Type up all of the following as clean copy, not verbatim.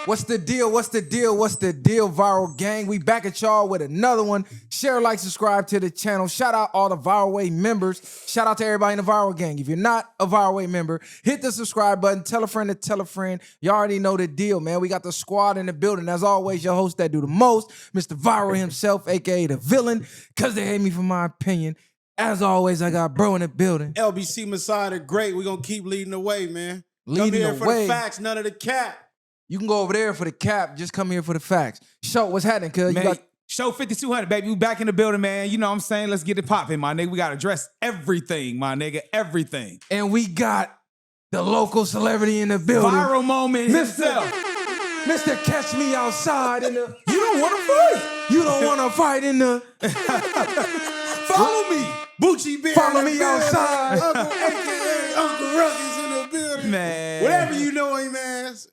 What's the deal? What's the deal? What's the deal, Viral Gang? We back at y'all with another one. Share, like, subscribe to the channel. Shout out all the Viral Way members. Shout out to everybody in the Viral Gang. If you're not a Viral Way member, hit the subscribe button. Tell a friend to tell a friend. You already know the deal, man. We got the squad in the building. As always, your host that do the most, Mr. Viral himself, a.k.a. the villain, because they hate me for my opinion. As always, I got bro in the building. LBC Messiah the Great. We're going to keep leading the way, man. Leading Come here the for way. the facts, none of the cap. You can go over there for the cap. Just come here for the facts. Show what's happening, cuz. Man, show 5200, baby. We back in the building, man. You know what I'm saying? Let's get it popping, my nigga. We got to address everything, my nigga. Everything. And we got the local celebrity in the building. Viral moment himself. Mr. Catch Me Outside in the... You don't want to fight. You don't want to fight in the... Follow me. Bucci Bear. Follow me outside. Uncle AKA Uncle Ruckus in the building. Man. Whatever you know him as.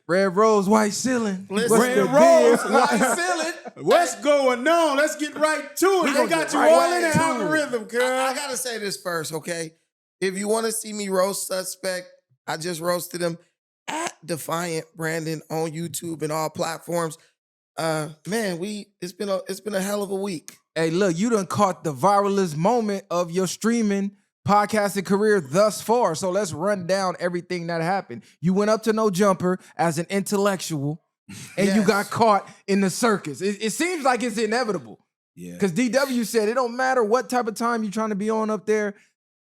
Red Rose, white ceiling. Listen, What's Red the Rose, deal? white ceiling. What's going on? Let's get right to it. They got you all in the algorithm, girl. I gotta say this first, okay? If you want to see me roast suspect, I just roasted him at Defiant Brandon on YouTube and all platforms. Man, it's been a hell of a week. Hey, look, you done caught the viralest moment of your streaming podcasting career thus far. So let's run down everything that happened. You went up to No Jumper as an intellectual, and you got caught in the circus. It seems like it's inevitable. Yeah. Because DW said it don't matter what type of time you're trying to be on up there.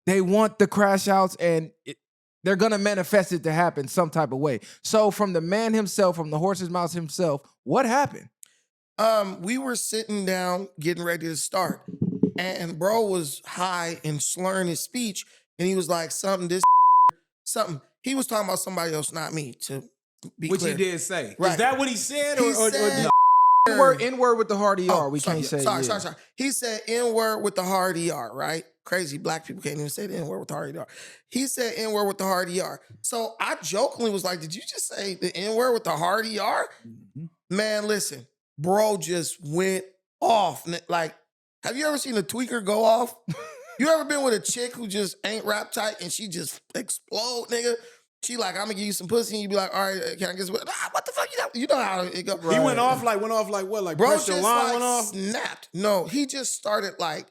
They want the crash outs, and they're going to manifest it to happen some type of way. So from the man himself, from the horse's mouth himself, what happened? We were sitting down getting ready to start, and bro was high and slurring his speech, and he was like, something. He was talking about somebody else, not me, to be Which clear. he did say. Right. Is that what he said? He said, N-word with the hard ER. We can't say sorry. He said N-word with the hard ER, right? Crazy black people can't even say the N-word with the hard ER. He said N-word with the hard ER. So I jokingly was like, did you just say the N-word with the hard ER? Mm-hmm. Man, listen, bro just went off. Like, have you ever seen a tweaker go off? You ever been with a chick who just ain't rap tight and she just explode, nigga? She like, I'm gonna give you some pussy, and you be like, all right, can I get some? What the fuck? You know how it go. He went off like what? Like Bro pressure just line like went off? snapped. No, he just started like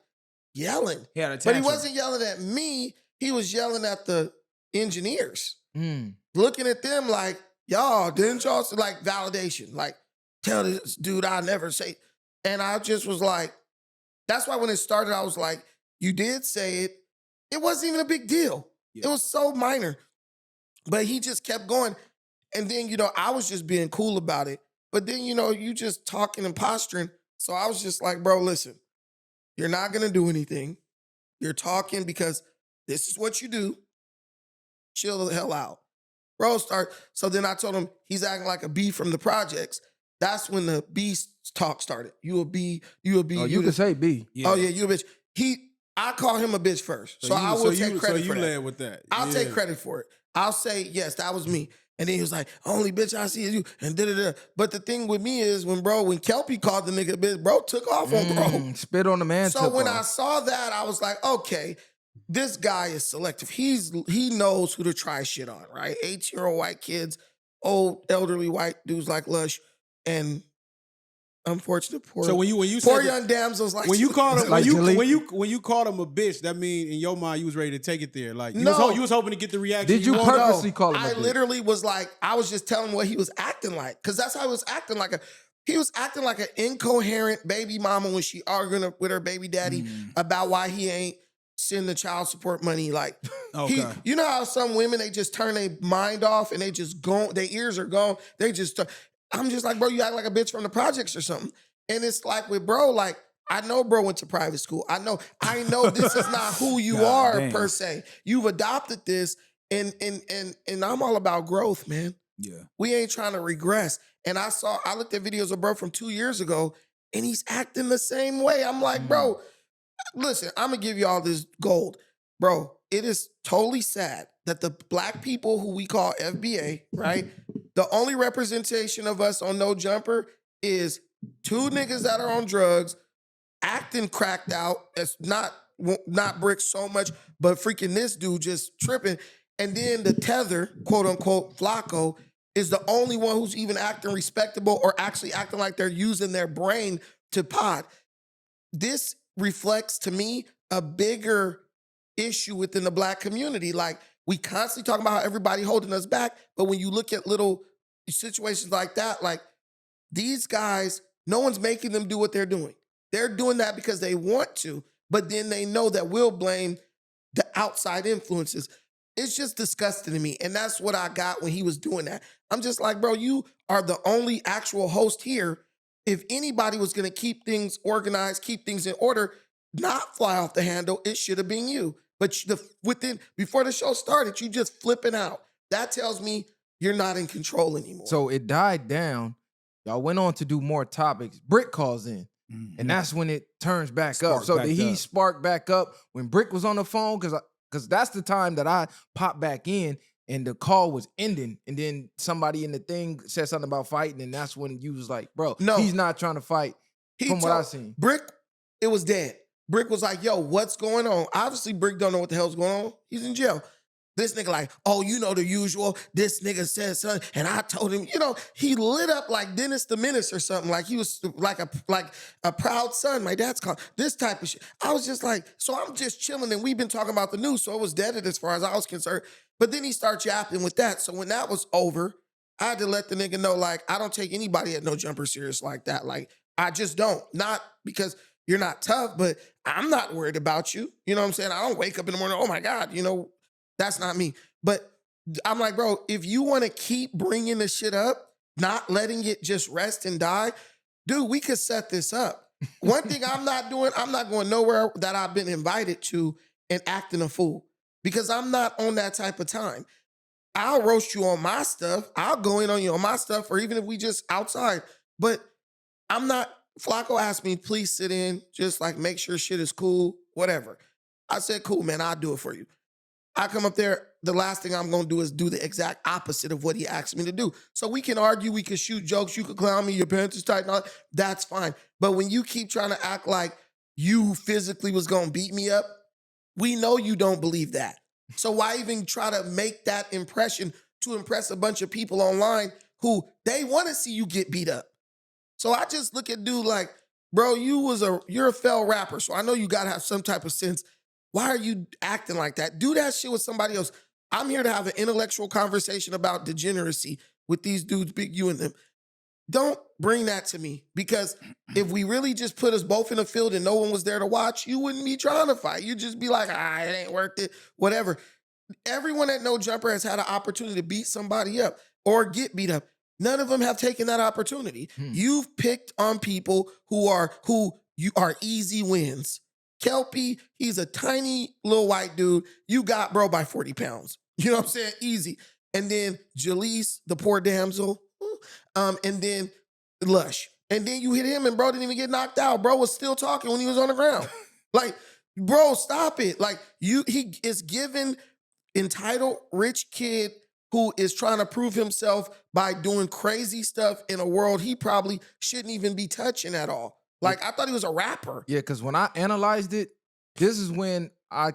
yelling. He had a But he tantrum. wasn't yelling at me. He was yelling at the engineers. Mm. Looking at them like, y'all, didn't y'all like validation? Like, tell this dude I never say. And I just was like, that's why when it started, I was like, you did say it. It wasn't even a big deal. Yeah. It was so minor. But he just kept going. And then, I was just being cool about it. But then, you just talking and posturing. So I was just like, bro, listen, you're not going to do anything. You're talking because this is what you do. Chill the hell out. Bro, so then I told him he's acting like a B from the projects. That's when the B talk started. You a B. Oh, you can say B. Yeah. Oh, yeah, you a bitch. I call him a bitch first. So I will take credit for that. led with that. I'll take credit for it. I'll say, yes, that was me. And then he was like, only bitch I see is you. And da-da-da. But the thing with me is when Kelpie called the nigga bitch, bro took off on bro. Spit on the man. So when I saw that, I was like, okay, this guy is selective. He knows who to try shit on, right? 18-year-old white kids, old elderly white dudes like Lush, and unfortunate poor. So when you poor said young damsels like when you called him Like when you called him a bitch, that mean in your mind you was ready to take it there. Like you was hoping to get the reaction. Did you wanted. purposely call him a I bitch? literally was like, I was just telling him what he was acting like. Because that's how he was acting like he was acting like an incoherent baby mama when she arguing with her baby daddy about why he ain't sending the child support money. Like, Okay. you know how some women, they just turn their mind off and they just go, their ears are gone. They just, I'm just like, bro, you act like a bitch from the projects or something. And it's like with bro, like, I know bro went to private school. I know this is not who you are damn. per se. You've adopted this, and I'm all about growth, man. Yeah. We ain't trying to regress. And I looked at videos of bro from 2 years ago, and he's acting the same way. I'm like, bro, listen, I'm gonna give you all this gold. Bro, it is totally sad that the black people who we call FBA, right? The only representation of us on No Jumper is two niggas that are on drugs, acting cracked out. It's not Brick so much, but freaking this dude just tripping. And then the tether, quote unquote, Flacco, is the only one who's even acting respectable or actually acting like they're using their brain to pod. This reflects to me a bigger issue within the Black community. Like, we constantly talk about how everybody holding us back, but when you look at little situations like that, like these guys, no one's making them do what they're doing. They're doing that because they want to, but then they know that we'll blame the outside influences. It's just disgusting to me. And that's what I got when he was doing that. I'm just like, bro, you are the only actual host here. If anybody was going to keep things organized, keep things in order, not fly off the handle, it should have been you. But before the show started, you just flipping out. That tells me you're not in control anymore. So it died down. Y'all went on to do more topics. Brick calls in. And that's when it turns back up. So the heat sparked back up when Brick was on the phone, because that's the time that I popped back in and the call was ending. And then somebody in the thing said something about fighting, and that's when you was like, bro, no, he's not trying to fight from what I seen. Brick, it was dead. Brick was like, yo, what's going on? Obviously, Brick don't know what the hell's going on. He's in jail. This nigga like, oh, you know the usual. This nigga said something, and I told him, he lit up like Dennis the Menace or something. Like he was like a proud son. My dad's called this type of shit. I was just like, so I'm just chilling, and we've been talking about the news, so it was dead as far as I was concerned. But then he starts yapping with that. So when that was over, I had to let the nigga know, like, I don't take anybody at No Jumper serious like that. Like, I just don't. Not because you're not tough, but I'm not worried about you. You know what I'm saying? I don't wake up in the morning, oh my God, that's not me. But I'm like, bro, if you want to keep bringing the shit up, not letting it just rest and die, dude, we could set this up. One thing I'm not doing, I'm not going nowhere that I've been invited to and acting a fool, because I'm not on that type of time. I'll roast you on my stuff. I'll go in on you on my stuff, or even if we just outside. But I'm not, Flacco asked me, please sit in, just like make sure shit is cool, whatever. I said, cool, man, I'll do it for you. I come up there, the last thing I'm going to do is do the exact opposite of what he asked me to do. So we can argue, we can shoot jokes, you could clown me, your pants is tight, and all, that's fine. But when you keep trying to act like you physically was going to beat me up, we know you don't believe that. So why even try to make that impression to impress a bunch of people online who they want to see you get beat up? So I just look at dude like, bro, you're a failed rapper, so I know you got to have some type of sense. Why are you acting like that? Do that shit with somebody else. I'm here to have an intellectual conversation about degeneracy with these dudes, Big U and them. Don't bring that to me, because if we really just put us both in the field and no one was there to watch, you wouldn't be trying to fight. You'd just be like, it ain't worth it, whatever. Everyone at No Jumper has had an opportunity to beat somebody up or get beat up. None of them have taken that opportunity. You've picked on people who are easy wins. Kelpie, he's a tiny little white dude. You got bro by 40 pounds. You know what I'm saying? Easy. And then Jaleese, the poor damsel. And then Lush. And then you hit him and bro didn't even get knocked out. Bro was still talking when he was on the ground. Like, bro, stop it. Like, he is given entitled rich kid who is trying to prove himself by doing crazy stuff in a world he probably shouldn't even be touching at all. Like, I thought he was a rapper. Yeah, because when I analyzed it, this is when I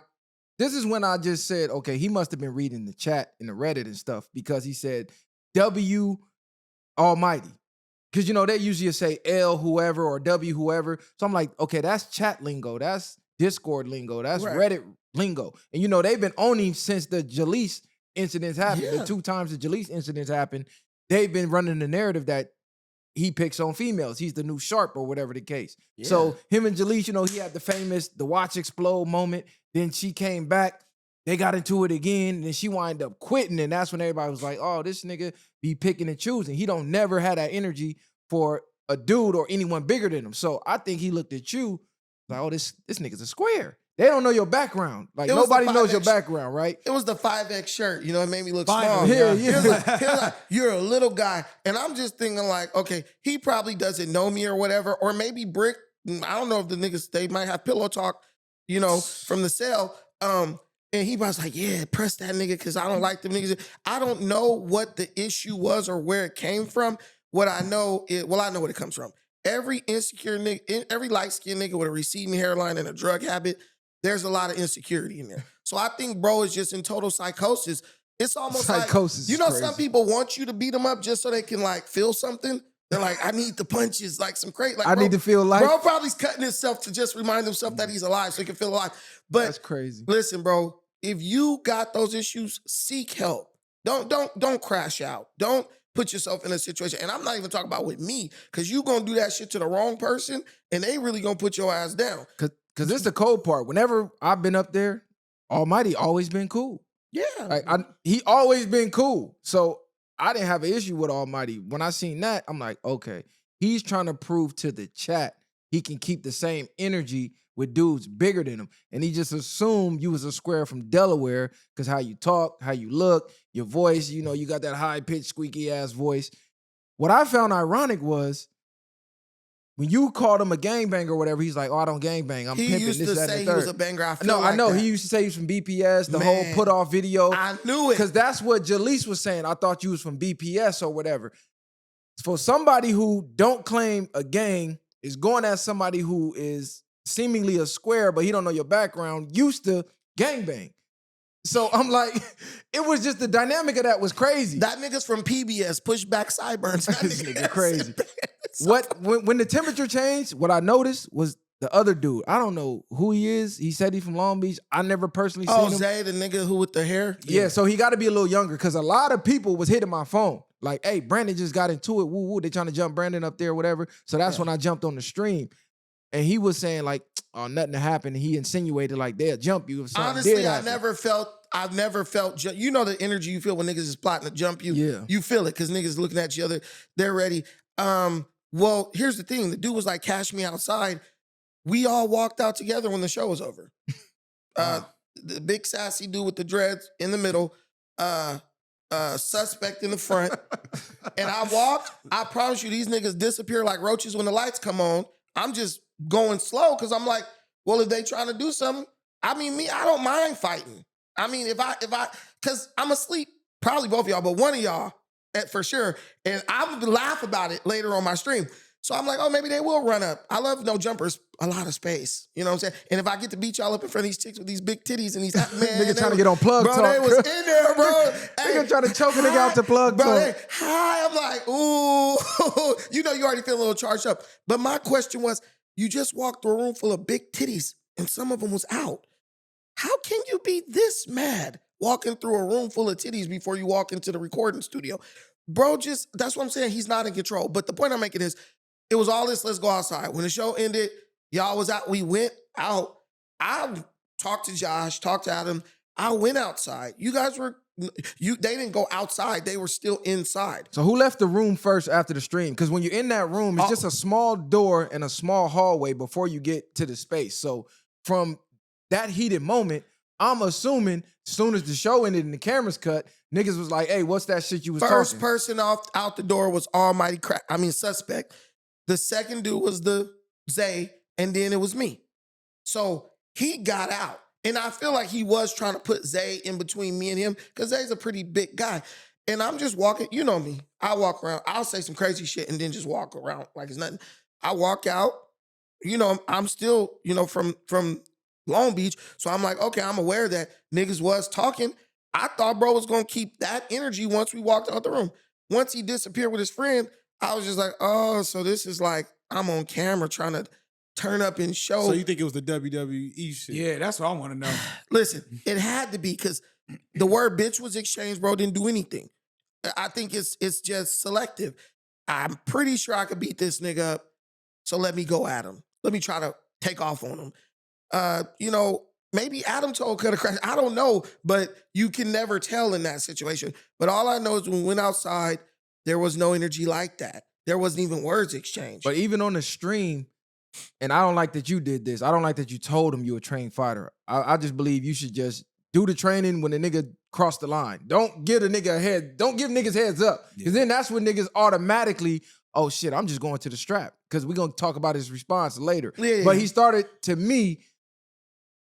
just said, okay, he must have been reading the chat and the Reddit and stuff, because he said W Almighty. Because, they usually say L whoever or W whoever. So I'm like, okay, that's chat lingo. That's Discord lingo. That's right. Reddit lingo. And, they've been on him since the Jaleese incidents happened. Yeah. The 2 times the Jaleese incidents happened, they've been running the narrative that he picks on females. He's the new Sharp or whatever the case. Yeah. So him and Jaleese, he had the watch explode moment. Then she came back. They got into it again. And then she wound up quitting. And that's when everybody was like, oh, this nigga be picking and choosing. He don't never had that energy for a dude or anyone bigger than him. So I think he looked at you like, oh, this nigga's a square. They don't know your background. Like, nobody knows your background, right? It was the 5X shirt. It made me look small. Yeah. He was like, you're a little guy. And I'm just thinking like, okay, he probably doesn't know me or whatever. Or maybe Brick, I don't know if the niggas, they might have pillow talk, from the cell. And he was like, yeah, press that nigga because I don't like them niggas. I don't know what the issue was or where it came from. What I know is, I know what it comes from. Every insecure nigga, every light-skinned nigga with a receding hairline and a drug habit, there's a lot of insecurity in there. So I think bro is just in total psychosis. It's almost Psychosis like, you is know, crazy. some people want you to beat them up just so they can like feel something. They're like, I need the punches, like some crazy. Like, I need to feel like. bro probably's cutting himself to just remind himself that he's alive so he can feel alive. But That's crazy. listen, bro, if you got those issues, seek help. Don't crash out. Don't put yourself in a situation. And I'm not even talking about with me, because you gonna do that shit to the wrong person and they really gonna put your ass down. Cause this is the cold part. Whenever I've been up there, Almighty always been cool. Yeah. Like he always been cool. So I didn't have an issue with Almighty. When I seen that, I'm like, okay, he's trying to prove to the chat he can keep the same energy with dudes bigger than him. And he just assumed you was a square from Delaware because how you talk, how you look, your voice, you know, you got that high-pitched, squeaky-ass voice. What I found ironic was when you called him a gangbanger or whatever, he's like, oh, I don't gangbang. I'm he pimping used this, to that, say and he the was third. a banger. I feel No, like I know. that. He used to say he was from BPS, the whole Man, put-off video. I knew it. Because that's what Jaleese was saying. I thought you was from BPS or whatever. For somebody who don't claim a gang is going at somebody who is seemingly a square, but he don't know your background, used to gangbang. So I'm like, it was just the dynamic of that was crazy. That nigga's from PBS, pushback sideburns. That This nigga has crazy. it, man. What when the temperature changed, what I noticed was the other dude. I don't know who he is. He said he's from Long Beach. I never personally seen Oh, him. Zay, the nigga who with the hair? Yeah, so he got to be a little younger because a lot of people was hitting my phone. Like, hey, Brandon just got into it. Woo, woo. They trying to jump Brandon up there or whatever. So that's when I jumped on the stream. And he was saying like, oh, nothing to happen. And he insinuated like they'll jump you if something Honestly, did I've happen. never felt, you know the energy you feel when niggas is plotting to jump you? Yeah. You feel it because niggas looking at each other. They're ready. Well, here's the thing. The dude was like, cash me outside. We all walked out together when the show was over. The big sassy dude with the dreads in the middle, suspect in the front. And I walked. I promise you, these niggas disappear like roaches when the lights come on. I'm just going slow because I'm like, well, if they trying to do something, I mean, me, I don't mind fighting. I mean, if I, because I'm asleep, probably both of y'all, but one of y'all for sure. And I would laugh about it later on my stream. So I'm like, oh, maybe they will run up. I love no jumpers, a lot of space. You know what I'm saying? And if I get to beat y'all up in front of these chicks with these big titties and these, man. Nigga trying to get on plug bro, talk. they was in there, bro. Nigga trying to choke a nigga out to plug bro, talk. hi, I'm like, ooh. You know, you already feel a little charged up. But my question was, you just walked through a room full of big titties and some of them was out. How can you be this mad walking through a room full of titties before you walk into the recording studio? Bro, that's what I'm saying. He's not in control. But the point I'm making is, it was all this, let's go outside. When the show ended, y'all was out, we went out. I talked to Josh, talked to Adam. I went outside. You guys they didn't go outside. They were still inside. So who left the room first after the stream? Because when you're in that room, it's just a small door and a small hallway before you get to the space. So from that heated moment, I'm assuming as soon as the show ended and the cameras cut, niggas was like, hey, what's that shit you was First talking? person out the door was suspect. The second dude was the Zay, and then it was me. So he got out. And I feel like he was trying to put Zay in between me and him because Zay's a pretty big guy. And I'm just walking, you know me. I walk around, I'll say some crazy shit and then just walk around like it's nothing. I walk out, you know, I'm still, you know, from Long Beach. So I'm like, okay, I'm aware that niggas was talking. I thought bro was gonna keep that energy once we walked out the room. Once he disappeared with his friend, I was just like, oh, so this is like, I'm on camera trying to turn up and show. So you think it was the WWE shit? Yeah, that's what I want to know. Listen, it had to be because the word bitch was exchanged, bro, didn't do anything. I think it's just selective. I'm pretty sure I could beat this nigga up. So let me go at him. Let me try to take off on him. You know, maybe Adam told could have crashed. I don't know, but you can never tell in that situation. But all I know is when we went outside, there was no energy like that. There wasn't even words exchanged. But even on the stream, and I don't like that you did this. I don't like that you told him you a trained fighter. I just believe you should just do the training when the nigga crossed the line. Don't give a nigga a head. Don't give niggas heads up. Because then that's when niggas automatically, oh shit, I'm just going to the strap. Because we're going to talk about his response later. Yeah. But he started, to me,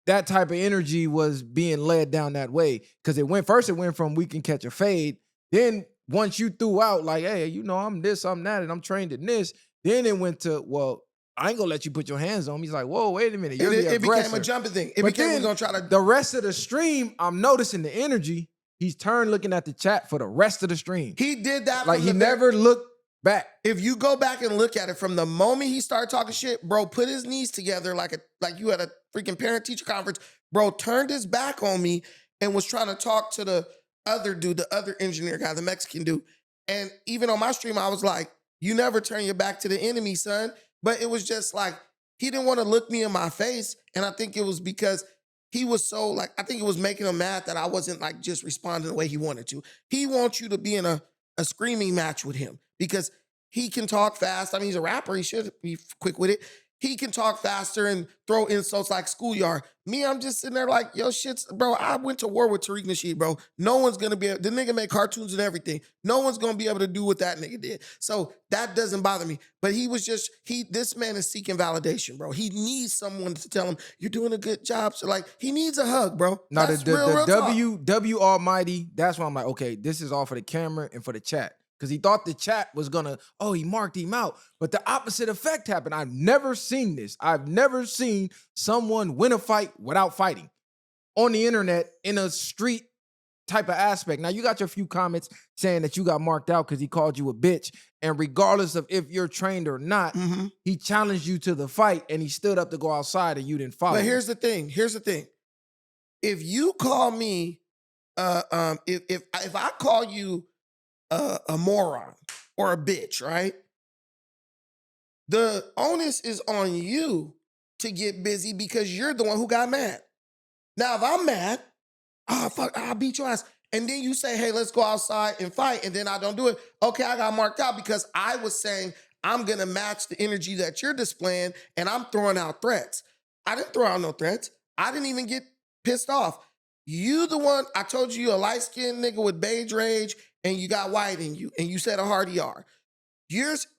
that type of energy was being led down that way. Because it went from we can catch a fade. Then once you threw out like, hey, you know, I'm this, I'm that, and I'm trained in this. Then it went to, well, I ain't gonna let you put your hands on me. He's like, whoa, wait a minute. You're the it became aggressor. a jumping thing. It But became then we're gonna try to the rest of the stream, I'm noticing the energy. he's turned looking at the chat for the rest of the stream. He did that. Like, from he the never looked back. If you go back and look at it from the moment he started talking shit, bro, put his knees together like you at a freaking parent-teacher conference. Bro, turned his back on me and was trying to talk to the other dude, the other engineer guy, the Mexican dude. And even on my stream, I was like, you never turn your back to the enemy, son. But it was just like, he didn't want to look me in my face. And I think it was because he was so like, I think it was making him mad that I wasn't like just responding the way he wanted to. He wants you to be in a screaming match with him because he can talk fast. I mean, he's a rapper. He should be quick with it. He can talk faster and throw insults like schoolyard. Me, I'm just sitting there like, yo, shit's, bro, I went to war with Tariq Nasheed, bro. No one's going to be able, the nigga made cartoons and everything. No one's going to be able to do what that nigga did. So that doesn't bother me. But he was just, this man is seeking validation, bro. He needs someone to tell him, you're doing a good job. So like, he needs a hug, bro. Now, That's the real W Almighty, that's why I'm like, okay, this is all for the camera and for the chat. Because he thought the chat was gonna, he marked him out. But the opposite effect happened. I've never seen this. I've never seen someone win a fight without fighting on the internet in a street type of aspect. Now, you got your few comments saying that you got marked out because he called you a bitch. And regardless of if you're trained or not, he challenged you to the fight and he stood up to go outside and you didn't follow. But here's the thing. If you call me, if I call you a moron or a bitch, right? The onus is on you to get busy because you're the one who got mad. Now, if I'm mad, fuck, I'll beat your ass. And then you say, hey, let's go outside and fight. And then I don't do it. Okay, I got marked out because I was saying I'm going to match the energy that you're displaying and I'm throwing out threats. I didn't throw out no threats. I didn't even get pissed off. You the one, I told you, a light-skinned nigga with beige rage and you got white in you, and you said a hard ER.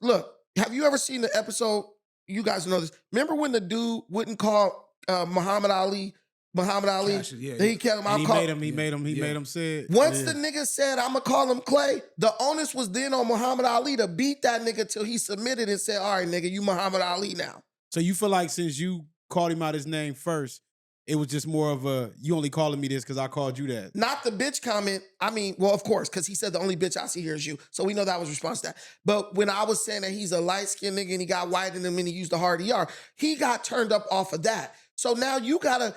Look, have you ever seen the episode, you guys know this, remember when the dude wouldn't call Muhammad Ali? Yeah. He kept him, He made him say it. Once the nigga said, I'm gonna call him Clay, the onus was then on Muhammad Ali to beat that nigga till he submitted and said, all right, nigga, you Muhammad Ali now. So you feel like since you called him out his name first, it was just more of a, you only calling me this because I called you that. Not the bitch comment. I mean, well, of course, because he said the only bitch I see here is you. So we know that was response to that. But when I was saying that he's a light-skinned nigga and he got white in him and he used a hard ER, he got turned up off of that. So now you gotta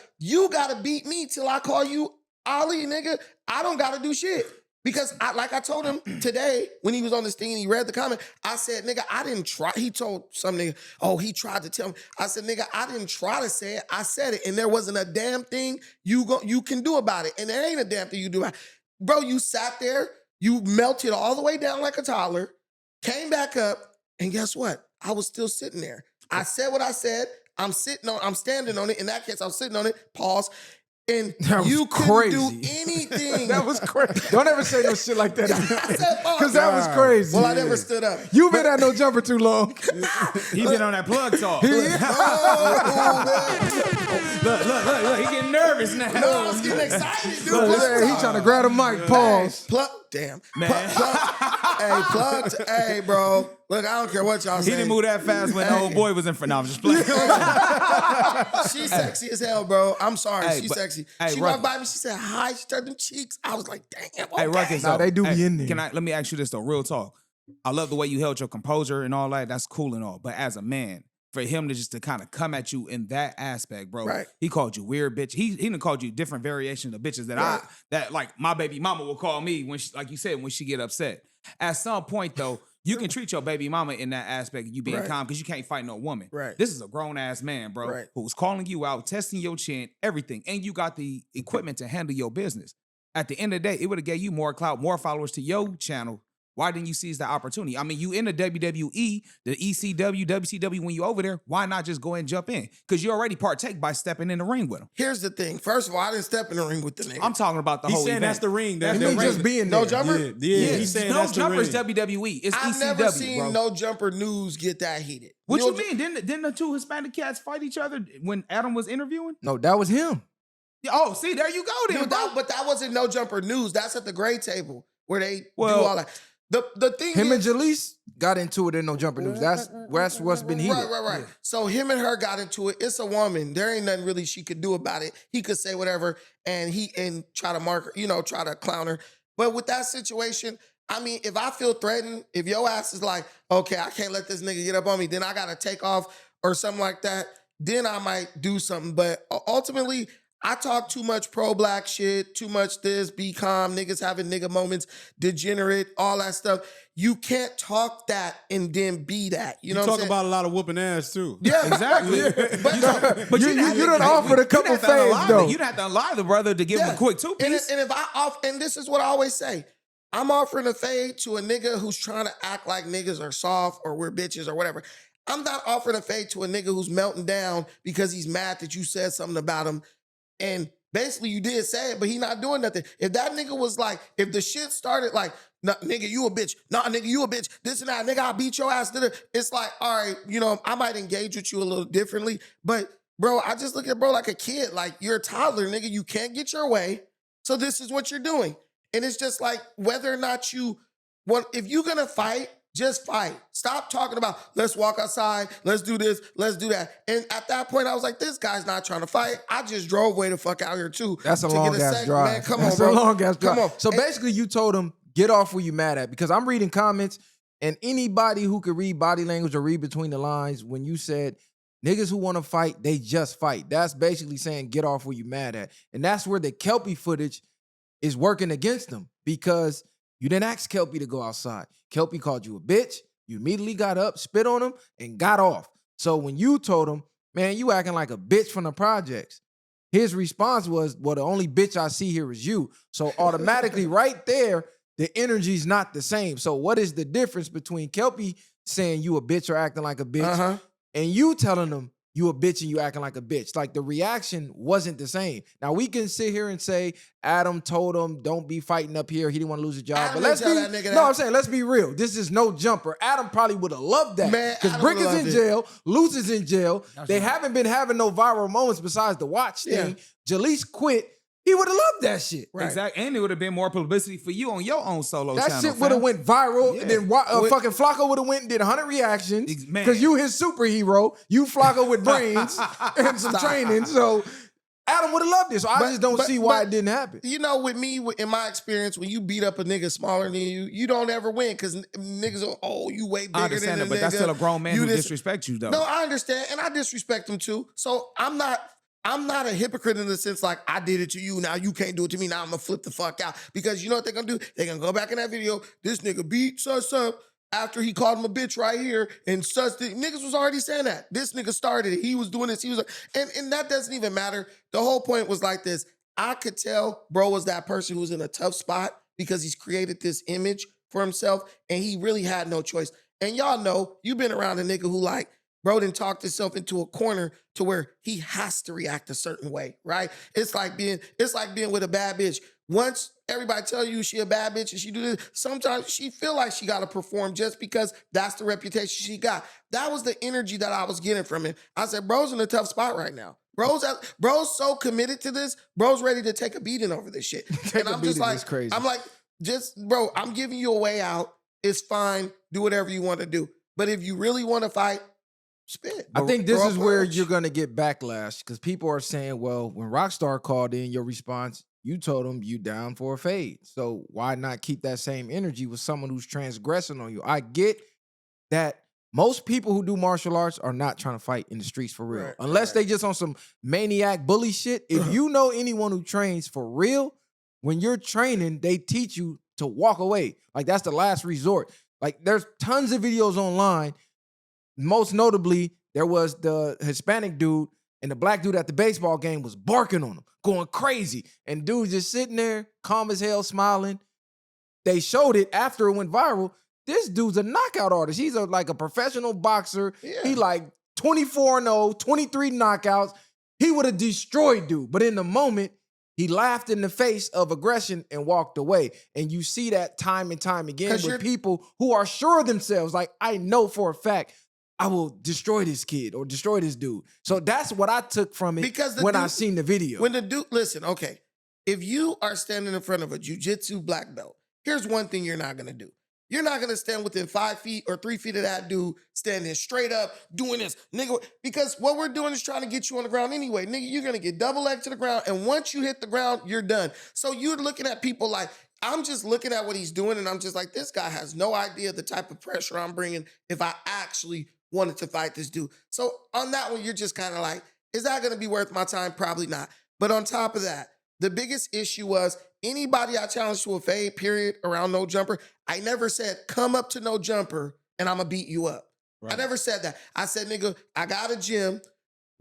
beat me till I call you Ali, nigga. I don't gotta do shit. Because like I told him today when he was on this thing and he read the comment, I said, nigga, I didn't try. He told some nigga, he tried to tell me. I said, nigga, I didn't try to say it. I said it. And there wasn't a damn thing you can do about it. And there ain't a damn thing you do about it. Bro, you sat there, you melted all the way down like a toddler, came back up, and guess what? I was still sitting there. I said what I said. I'm standing on it. In that case, I was sitting on it. Pause. And you couldn't do anything. That was crazy. Don't ever say no shit like that. Because that was Nah. crazy. Well, I never stood up. You been at no jumper too long. He been on that plug talk. Look, he getting nervous now. No, I was getting excited, dude. He trying to grab the mic. Pause. Damn. Man. Hey, bro. Look, I don't care what y'all He say. didn't move that fast when the old boy was in front. No, I'm just playing. She's sexy as hell, bro. I'm sorry. Hey, She's but- sexy. hey, She Ruckus. walked by me. She said, hi. She turned them cheeks. I was like, damn. Okay. Hey, Ruckus, Nah, they do be in there. Let me ask you this though, real talk. I love the way you held your composure and all that. That's cool and all. But as a man, for him to kind of come at you in that aspect, bro. Right. He called you weird bitch. He done called you different variations of bitches that that like my baby mama will call me when she, like you said, when she get upset. At some point though, you can treat your baby mama in that aspect, you being calm, because you can't fight no woman. Right. This is a grown ass man, bro, Right. who's calling you out, testing your chin, everything, and you got the equipment to handle your business. At the end of the day, it would have gave you more clout, more followers to your channel. Why didn't you seize the opportunity? I mean, you in the WWE, the ECW, WCW, when you over there, why not just go and jump in? Because you already partake by stepping in the ring with him. Here's the thing. First of all, I didn't step in the ring with the nigga. I'm talking about the He's whole saying event. that's the ring. That's He the mean ring. just being No there. jumper? Yeah, he's saying no that's the jumpers ring. WWE. It's I've ECW, never seen bro. no jumper news get that heated. What you know, mean? Didn't the two Hispanic cats fight each other when Adam was interviewing? No, that was him. Oh, see, there you go then, Dude, bro. but that wasn't no jumper news. That's at the grade table where they do Well, all that. The thing Him and is, Jalise got into it in No Jumper News. That's what's been heated. right. So him and her got into it. It's a woman. There ain't nothing really she could do about it. He could say whatever and try to mark her, try to clown her. But with that situation, I mean, if I feel threatened, if your ass is like, okay, I can't let this nigga get up on me, then I gotta take off or something like that, then I might do something. But ultimately, I talk too much pro-black shit, too much this, be calm, niggas having nigga moments, degenerate, all that stuff. You can't talk that and then be that. You know what I'm talk saying? about a lot of whooping ass too. Yeah, Exactly. But You done offered a couple faves though. You'd have to allow the brother to give him a quick two-piece. And this is what I always say. I'm offering a fade to a nigga who's trying to act like niggas are soft or we're bitches or whatever. I'm not offering a fade to a nigga who's melting down because he's mad that you said something about him. And basically you did say it, but he not doing nothing. If that nigga was like, if the shit started like, nah, nigga, you a bitch. Nah, nigga, you a bitch. This and that. Nigga, I'll beat your ass. It's like, all right, I might engage with you a little differently. But, bro, I just look at bro like a kid. Like, you're a toddler, nigga. You can't get your way. So this is what you're doing. And it's just like, whether or not you want, if you're going to fight, just fight. Stop talking about, let's walk outside, let's do this, let's do that. And at that point, I was like, this guy's not trying to fight. I just drove way the fuck out here too. That's a long ass drive. Man, come That's on, bro. a long ass drive. Come on. So basically, you told him, get off where you mad at. Because I'm reading comments, and anybody who could read body language or read between the lines, when you said, niggas who want to fight, they just fight. That's basically saying, get off where you mad at. And that's where the Kelpie footage is working against them, because you didn't ask Kelpie to go outside. Kelpie called you a bitch. You immediately got up, spit on him, and got off. So when you told him, man, you acting like a bitch from the projects, his response was, well, the only bitch I see here is you. So automatically right there, the energy's not the same. So what is the difference between Kelpie saying you a bitch or acting like a bitch and you telling them you a bitch and you acting like a bitch? Like, the reaction wasn't the same. Now, we can sit here and say Adam told him don't be fighting up here. He didn't want to lose his job. But let's be real. This is No Jumper. Adam probably would have loved that. Because Brick is in jail, Luce is in jail. They haven't been having no viral moments besides the watch thing. Jalise quit. He would have loved that shit. Right. Exactly. And it would have been more publicity for you on your own solo channel. That shit would have went viral. And then fucking Flocko would have went and did 100 reactions. Because you his superhero. You Flocko with brains and some training. So Adam would have loved this. So I just don't see why it didn't happen. With me, in my experience, when you beat up a nigga smaller than you, you don't ever win because niggas are, you way bigger than a nigga. But that's still a grown man who disrespects you, though. No, I understand. And I disrespect him, too. So I'm not a hypocrite in the sense like, I did it to you, now you can't do it to me, now I'm gonna flip the fuck out. Because you know what they're gonna do? They're gonna go back in that video, this nigga beat sus up after he called him a bitch right here, and sus, niggas was already saying that. This nigga started it, he was doing this, and that doesn't even matter. The whole point was like this. I could tell bro was that person who was in a tough spot because he's created this image for himself, and he really had no choice. And y'all know, you've been around a nigga who like, bro done talked himself into a corner to where he has to react a certain way, right? It's like being with a bad bitch. Once everybody tell you she a bad bitch and she do this, sometimes she feel like she got to perform just because that's the reputation she got. That was the energy that I was getting from him. I said, bro's in a tough spot right now. Bro's so committed to this. Bro's ready to take a beating over this shit. And I'm just like, crazy. I'm like, bro, I'm giving you a way out. It's fine. Do whatever you want to do. But if you really want to fight, spit. I think this is where you're going to get backlash, because people are saying, well, when Rockstar called in, your response, you told him you down for a fade. So why not keep that same energy with someone who's transgressing on you? I get that most people who do martial arts are not trying to fight in the streets for real. Unless they just on some maniac bully shit. If you know anyone who trains for real, when you're training, they teach you to walk away. Like, that's the last resort. Like, there's tons of videos online. Most notably, there was the Hispanic dude and the black dude at the baseball game was barking on him, going crazy. And dude's just sitting there, calm as hell, smiling. They showed it after it went viral. This dude's a knockout artist. He's like a professional boxer. Yeah. He like 24-0, 23 knockouts. He would have destroyed dude. But in the moment, he laughed in the face of aggression and walked away. And you see that time and time again with people who are sure of themselves. Like, I know for a fact, I will destroy this kid or destroy this dude. So that's what I took from it I seen the video. When the dude, listen, okay, if you are standing in front of a jiu-jitsu black belt, here's one thing you're not going to do. You're not gonna stand within 5 feet or 3 feet of that dude standing straight up doing this, nigga. Because what we're doing is trying to get you on the ground anyway. Nigga, you're gonna get double leg to the ground, and once you hit the ground, you're done. So you're looking at people like, I'm just looking at what he's doing, and I'm just like, this guy has no idea the type of pressure I'm bringing if I actually wanted to fight this dude. So on that one, you're just kind of like, is that gonna be worth my time? Probably not. But on top of that, the biggest issue was anybody I challenged to a fade, period, around no jumper, I never said, come up to no jumper and I'm going to beat you up. Right. I never said that. I said, nigga, I got a gym.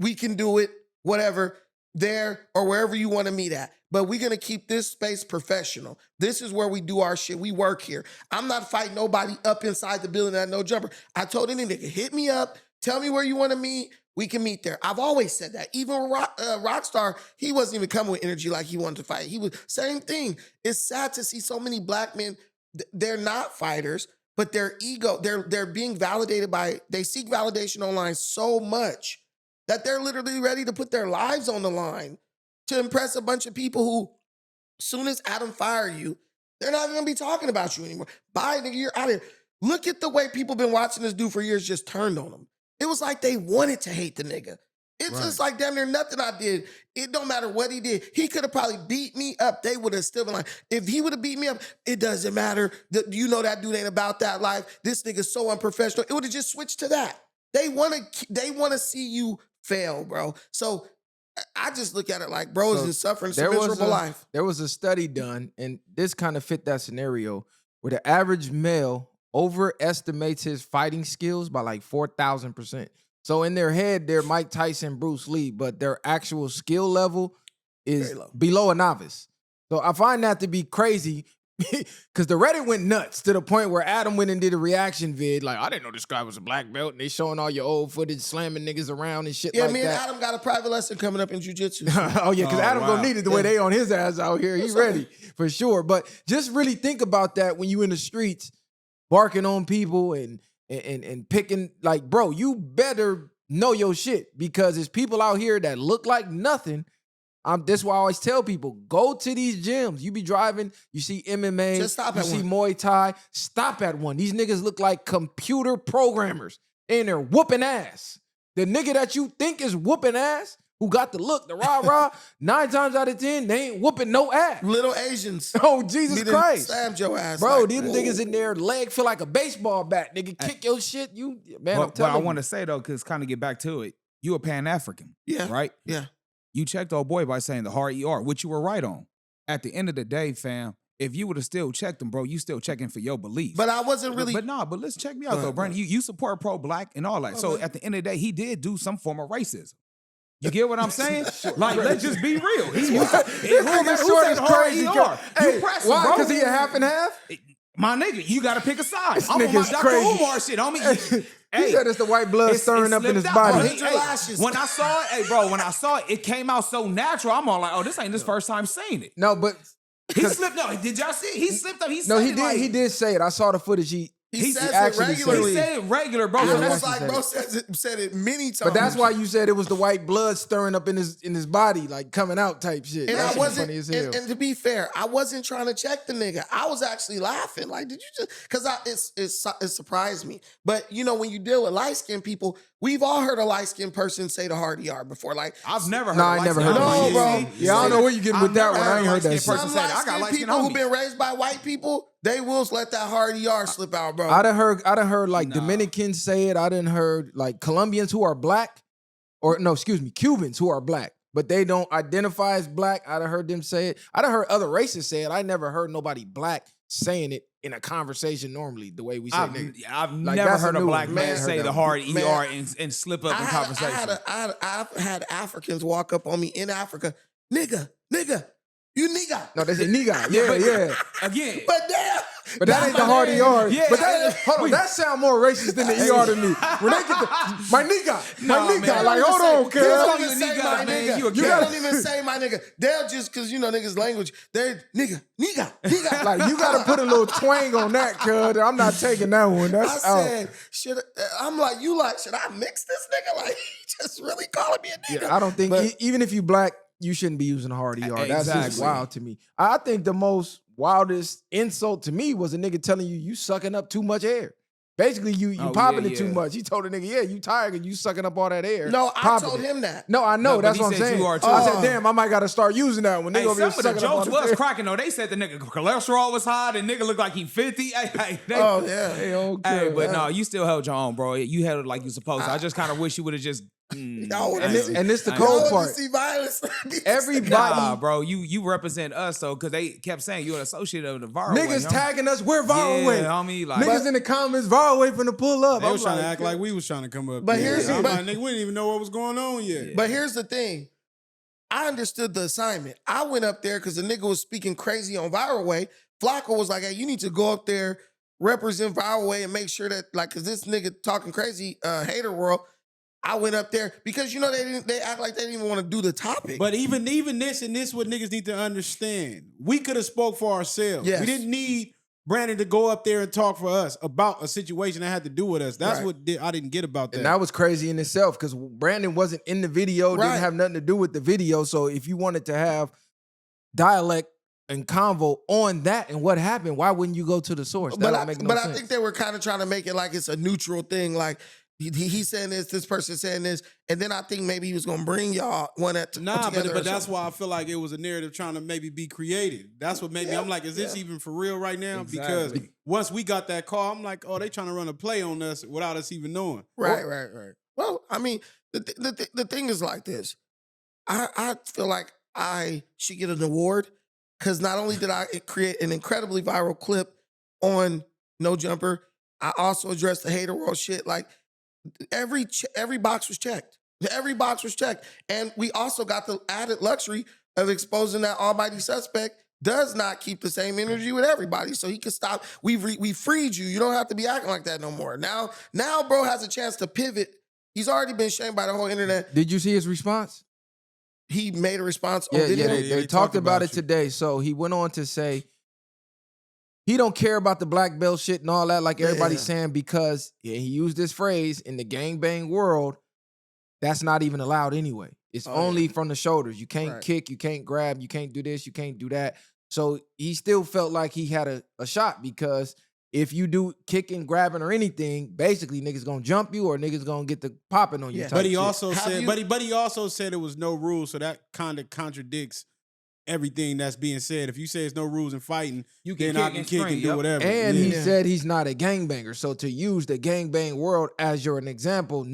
We can do it, whatever, there or wherever you want to meet at. But we're going to keep this space professional. This is where we do our shit. We work here. I'm not fighting nobody up inside the building at no jumper. I told any nigga, hit me up, tell me where you want to meet. We can meet there. I've always said that. Even Rockstar, he wasn't even coming with energy like he wanted to fight. He was same thing. It's sad to see so many black men. They're not fighters, but their ego, they're being validated by. They seek validation online so much that they're literally ready to put their lives on the line to impress a bunch of people who, soon as Adam fire you, they're not even gonna be talking about you anymore. Bye, nigga, you're out of here. Look at the way people been watching this dude for years just turned on him. It was like they wanted to hate the nigga. It's just like damn near nothing I did. It don't matter what he did. He could have probably beat me up. They would have still been like, if he would have beat me up, it doesn't matter. You know that dude ain't about that life. This nigga's so unprofessional. It would have just switched to that. They want to see you fail, bro. So I just look at it like, bro, is suffering some miserable life. There was a study done, and this kind of fit that scenario, where the average male overestimates his fighting skills by like 4,000%. So in their head, they're Mike Tyson, Bruce Lee, but their actual skill level is below a novice. So I find that to be crazy because the Reddit went nuts to the point where Adam went and did a reaction vid like, I didn't know this guy was a black belt, and they showing all your old footage slamming niggas around and shit like that. Yeah, me and Adam got a private lesson coming up in jiu-jitsu. Oh yeah, because Adam gonna need it the way they on his ass out here. He ready for sure. But just really think about that when you in the streets, barking on people and picking, like, bro, you better know your shit because there's people out here that look like nothing. That's why I always tell people, go to these gyms. You be driving, you see MMA, just stop at you see one. Muay Thai, stop at one. These niggas look like computer programmers and they're whooping ass. The nigga that you think is whooping ass, who got the look, the rah-rah, 9 times out of 10, they ain't whooping no ass. Little Asians. Oh, Jesus Christ. Slammed your ass. Bro, like, these niggas in there, leg feel like a baseball bat. Nigga, kick your shit. I'm telling you. What I want to say, though, because kind of get back to it, you a Pan-African. Yeah. Right? Yeah. You checked old boy by saying the hard ER, which you were right on. At the end of the day, fam, if you would have still checked him, bro, you still checking for your beliefs. But I wasn't really. But let's check me out, though, Brandon. You support pro-black and all that. So at the end of the day, he did do some form of racism. You get what I'm saying? Like, let's just be real. Who said crazy. hard ER? Hey, You press why? him, bro. Because he a half and half? My nigga, you got to pick a side. This I'm on my nigga's Dr. crazy. Umar shit, homie. He said it's the white blood stirring up in his body. When I saw it, when I saw it, it came out so natural. I'm all like, oh, this ain't his first time saying it. No, but he slipped. No, did y'all see it? He slipped up. He said he did. He did say it. I saw the footage. He says it regularly. He said it regular, bro. I was like, bro said it many times. But that's why you said it was the white blood stirring up in his body, like coming out type shit. And that I wasn't. funny as hell. And to be fair, I wasn't trying to check the nigga. I was actually laughing. Like, did you just? Because it surprised me. But you know, when you deal with light skinned people, we've all heard a light skinned person say the hard ER before. Like, I've never heard. No, I never heard. No, bro. Yeah, I don't know where you getting with that one. I ain't heard that shit. Some light skinned people who've been raised by white people, they will let that hard ER slip out, bro. I done heard like Dominicans say it. I done heard like Colombians who are black, Cubans who are black, but they don't identify as black. I done heard them say it. I done heard other races say it. I never heard nobody black saying it in a conversation normally the way we say nigga. I've Like, never that's heard a black one. man say the hard ER Man. and slip up in conversation. I've had Africans walk up on me in Africa, nigga, you nigga. No, they say nigga. Yeah. Again. But damn. But that ain't the hard ER. Yeah. But that sound more racist than the ER to me. When they get my nigga, man. like, hold on, cuz. You Don't you even a say nigga, my man. nigga. You a You cat. don't even say my nigga. They'll just, because you know niggas' language, they're nigga. Like, you gotta put a little twang on that, cuz. I'm not taking that one. I That's out. said, should I mix this nigga? Like, he just really calling me a nigga. Yeah, I don't think, even if you black, you shouldn't be using hard ER. That's just Exactly. wild to me. I think the most wildest insult to me was a nigga telling you sucking up too much air. Basically, you Oh, popping yeah, it too yeah. much. He told the nigga, yeah, you tired and you sucking up all that air. No, I popping told it. him that. No, I know. No, but that's he what I'm said saying. you are too. I said, damn, I might got to start using that when nigga Hey, over here some of the sucking up all jokes this was air. cracking though. They said the nigga cholesterol was high. The nigga looked like he 50. Hey, Oh yeah. Hey, okay. Hey, but no, you still held your own, bro. You held it like you supposed to. I just kind of wish you would have just. No, And this the I cold I part. want to see violence. Everybody, Nah, bro, you represent us though, because they kept saying you're an associate of the viral. niggas way, tagging us, we're viral yeah, way. homie, like Niggas in the comments, viral way from the pull up. They I'm was trying to like, act like we was trying to come up. But there. here's- I'm but- like, nigga, we didn't even know what was going on yet. But here's the thing. I understood the assignment. I went up there because the nigga was speaking crazy on Viral Way. Flacco was like, hey, you need to go up there, represent Viral Way, and make sure that, like, because this nigga talking crazy, hater world. I went up there because, you know, they act like they didn't even want to do the topic. But even this and this what niggas need to understand. We could have spoke for ourselves. Yes. We didn't need Brandon to go up there and talk for us about a situation that had to do with us. That's Right. what I didn't get about that. and that was crazy in itself because Brandon wasn't in the video, Right. didn't have nothing to do with the video. So if you wanted to have dialect and convo on that and what happened, why wouldn't you go to the source? That But, don't make no sense. I think they were kind of trying to make it like it's a neutral thing. Like, he's saying this person saying this. And then I think maybe he was going to bring y'all one at Nah, together or but that's something. why I feel like it was a narrative trying to maybe be created. That's what made me. I'm like, is this even for real right now? Because Exactly. once we got that call, I'm like, oh, they trying to run a play on us without us even knowing. Right. Well, I mean, the thing is like this. I feel like I should get an award because not only did I create an incredibly viral clip on No Jumper, I also addressed the hater world shit. Like every box was checked. Every box was checked, and we also got the added luxury of exposing that almighty suspect does not keep the same energy with everybody, so he can stop. We freed you. You don't have to be acting like that no more. Now, bro has a chance to pivot. He's already been shamed by the whole internet. Did you see his response? He made a response on Yeah, video. they talked about it today. So he went on to say he don't care about the black belt shit and all that, like everybody's saying, because he used this phrase in the gangbang world. That's not even allowed anyway. It's only from the shoulders. You can't kick, you can't grab, you can't do this, you can't do that. So he still felt like he had a shot because if you do kicking, grabbing, or anything, basically niggas gonna jump you or niggas gonna get the popping on you. Yeah. type But he shit. also Have said, you- but he also said it was no rules, so that kind of contradicts everything that's being said. If you say there's no rules in fighting, You can then I kick can and kick string, and do yep. whatever. And Yeah. he said he's not a gangbanger. So to use the gangbang world as an example,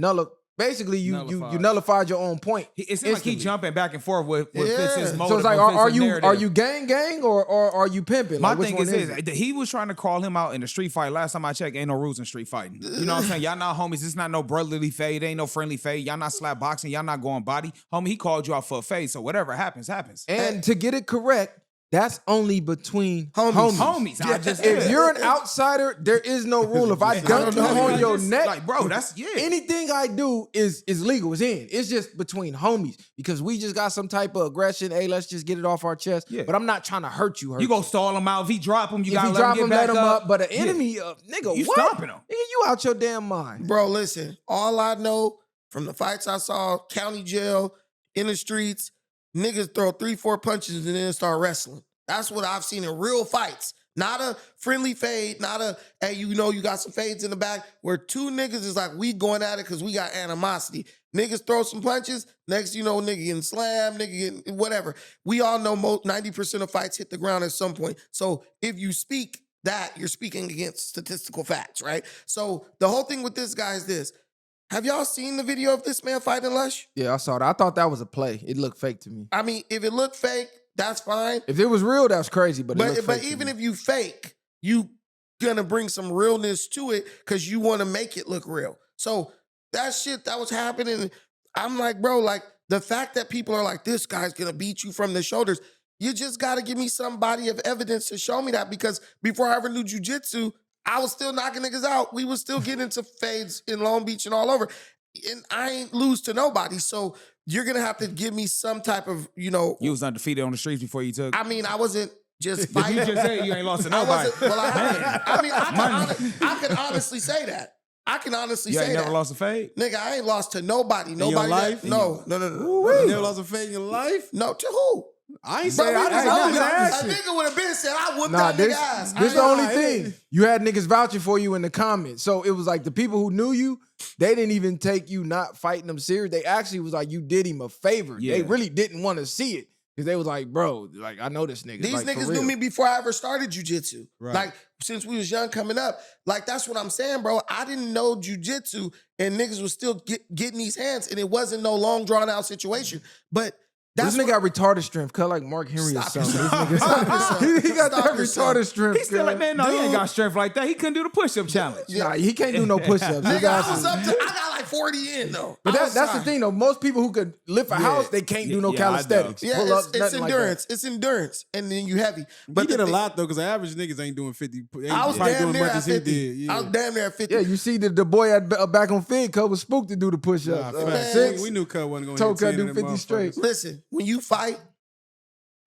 basically you nullified your own point. It seems like he instantly. jumping back and forth with fits his Yeah. motive. So it's like, what fits are his you narrative. gang or are you pimping? My Like, which thing one is it? this: he was trying to call him out in the street fight. Last time I checked, ain't no rules in street fighting. You know what I'm saying? Y'all not homies. This not no brotherly fade. Ain't no friendly fade. Y'all not slap boxing. Y'all not going body. Homie, he called you out for a fade. So whatever happens, happens. And to get it correct, that's only between Homies. Homies, I just If said. you're an outsider, there is no rule. If I dunk you on your neck, like, bro, that's anything I do is legal. It's in. It's just between homies because we just got some type of aggression. Hey, let's just get it off our chest. Yeah. But I'm not trying to hurt you. You go stall him out. If he drop him, you if gotta you let drop him him, get let back him up. up. But an enemy, nigga, You what? stomping him. Nigga, you out your damn mind. Bro, listen, all I know from the fights I saw, county jail, in the streets, niggas throw 3-4 punches and then start wrestling. That's what I've seen in real fights. Not a friendly fade, not a, hey, you know you got some fades in the back, where two niggas is like, we going at it because we got animosity. Niggas throw some punches, next you know, nigga getting slammed, nigga getting whatever. We all know 90% of fights hit the ground at some point. So if you speak that, you're speaking against statistical facts, right? So the whole thing with this guy is this. Have y'all seen the video of this man fighting Lush? Yeah, I saw that. I thought that was a play. It looked fake to me. I mean, if it looked fake, that's fine. If it was real, that's crazy. But it looked But fake to even me. if you fake, you gonna bring some realness to it because you want to make it look real. So that shit that was happening, I'm like, bro, like the fact that people are like, this guy's gonna beat you from the shoulders. You just gotta give me some body of evidence to show me that, because before I ever knew jujitsu, I was still knocking niggas out. We was still getting into fades in Long Beach and all over. And I ain't lose to nobody. So you're gonna have to give me some type of, you know. You was undefeated on the streets before you took. I mean, I wasn't just If fighting. you just say you ain't lost to I nobody. wasn't. Well, I haven't. I mean, I could honestly say that. I can honestly You say ain't never that. lost a fade? Nigga, I ain't lost to nobody. your Nobody. life? No. You No. never lost a fade in your life? No, to who? I ain't Bro, say we I was just older. I'm A asking. nigga would have been said, I whooped Nah, that this nigga ass. this the Nah, only it thing. ain't. You had niggas vouching for you in the comments. So it was like the people who knew you, they didn't even take you not fighting them serious. They actually was like, you did him a favor. They Yeah. really didn't want to see it. Because they was like, bro, like, I know this nigga. These like, for niggas real. knew me before I ever started jujitsu. Right. Like, since we was young coming up. Like, that's what I'm saying, bro. I didn't know jujitsu, and niggas was still getting these hands, and it wasn't no long, drawn-out situation. But This that's nigga got retarded strength, cuz like Mark Henry or Stop something. yourself. This nigga- Stop yourself. he got Stop that yourself. retarded strength. He's still like, man, no, he ain't Dude. got strength like that. He couldn't do the push-up challenge. Nah, he can't do no push-ups. His Nigga, ass I was is- up to, I got like 40 in, though. But I that's was the sorry. thing, though. Most people who could lift a house, they can't do no Yeah, I know. calisthenics. Yeah, Pull-ups, it's nothing like endurance. It's endurance. And then you heavy. But he the did a thing- lot though, because the average niggas ain't doing 50. Ain't I was probably damn doing near much at as he 50. did. Yeah. I was damn near at 50. Yeah, you see the boy at back on Fig Cub was spooked to do the push-ups. Nah, facts. Six. We knew Cub wasn't going Toe to hit cut 10 do of them 50 straight. motherfuckers. Listen, when you fight,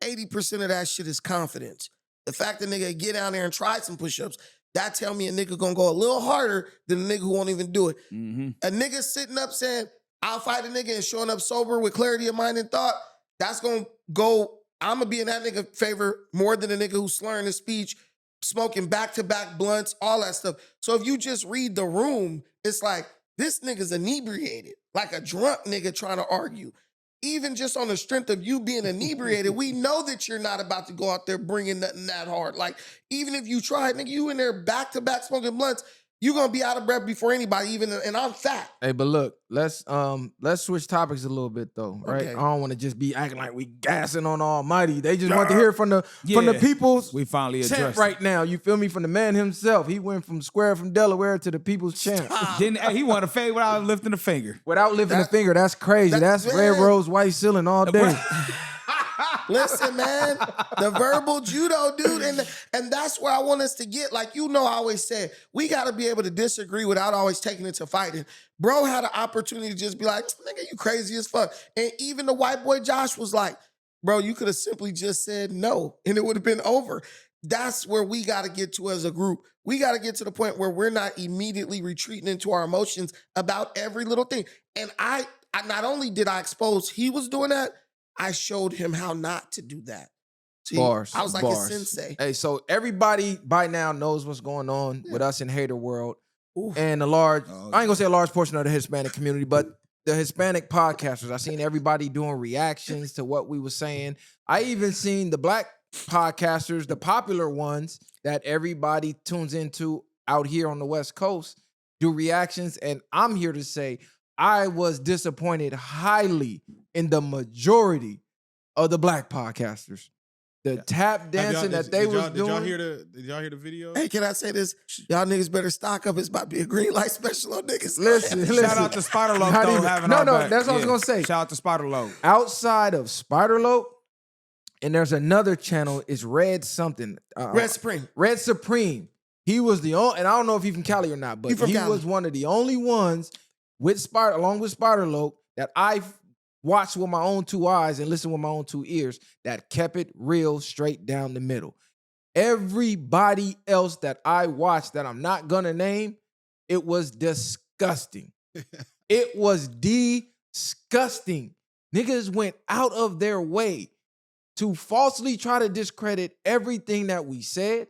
80% of that shit is confidence. The fact that nigga get down there and try some push-ups, that tell me a nigga gonna go a little harder than a nigga who won't even do it. Mm-hmm. A nigga sitting up saying, I'll fight a nigga and showing up sober with clarity of mind and thought, that's gonna go, I'm gonna be in that nigga favor more than a nigga who's slurring his speech, smoking back-to-back blunts, all that stuff. So if you just read the room, it's like, this nigga's inebriated, like a drunk nigga trying to argue. Even just on the strength of you being inebriated, we know that you're not about to go out there bringing nothing that hard. Like, even if you try, nigga, you in there back-to-back smoking blunts, you gonna be out of breath before anybody, and I'm fat. Hey, but look, let's switch topics a little bit though, right? Okay. I don't want to just be acting like we gassing on Almighty. They just want to hear from the Yeah. people's We finally champ addressed right now. You feel me? From the man himself. He went from square from Delaware to the people's champ He wanted to fade without lifting a finger. without lifting a finger. That's crazy. That's man. red rose, white ceiling all day. Listen, man, the verbal judo, dude, and that's where I want us to get. Like, you know, I always say we got to be able to disagree without always taking it to fighting. Bro had an opportunity to just be like, nigga, you crazy as fuck. And even the white boy Josh was like, bro, you could have simply just said no, and it would have been over. That's where we got to get to as a group. We got to get to the point where we're not immediately retreating into our emotions about every little thing. And I not only did I expose he was doing that, I showed him how not to do that. See, Bars. I was like bars. a sensei. Hey, so everybody by now knows what's going on with us in Hater World. Oof. And I ain't Oh, gonna say a large portion of the Hispanic community, but the Hispanic podcasters. I seen everybody doing reactions to what we were saying. I even seen the black podcasters, the popular ones that everybody tunes into out here on the West Coast, do reactions. And I'm here to say I was disappointed highly in the majority of the black podcasters. The tap dancing that they was Did y'all doing. hear the video? Hey, can I say this? Y'all niggas better stock up. It's about to be a green light special on niggas. Listen. Shout out to Spider Load Not though, even- having no, our no, back. that's what I was gonna say. Shout out to Spider Load. Outside of Spider-Lope, and there's another channel, it's Red something. Red Spring. Red Supreme. He was the only, and I don't know if he's from Cali or not, but He from he Cali. was one of the only ones along with Spider-Lope that I watched with my own two eyes and listened with my own two ears that kept it real straight down the middle. Everybody else that I watched that I'm not gonna name, it was disgusting. It was disgusting. Niggas went out of their way to falsely try to discredit everything that we said.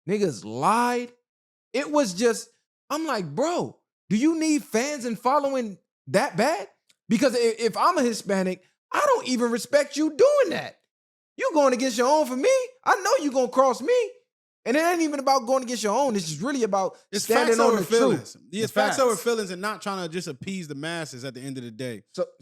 Niggas lied. It was just, I'm like, bro, do you need fans and following that bad? Because if I'm a Hispanic, I don't even respect you doing that. You going against your own for me. I know you gonna cross me. And it ain't even about going against your own. It's just really about It's standing facts on over the feelings. truth. Yeah, it's facts over feelings and not trying to just appease the masses at the end of the day. So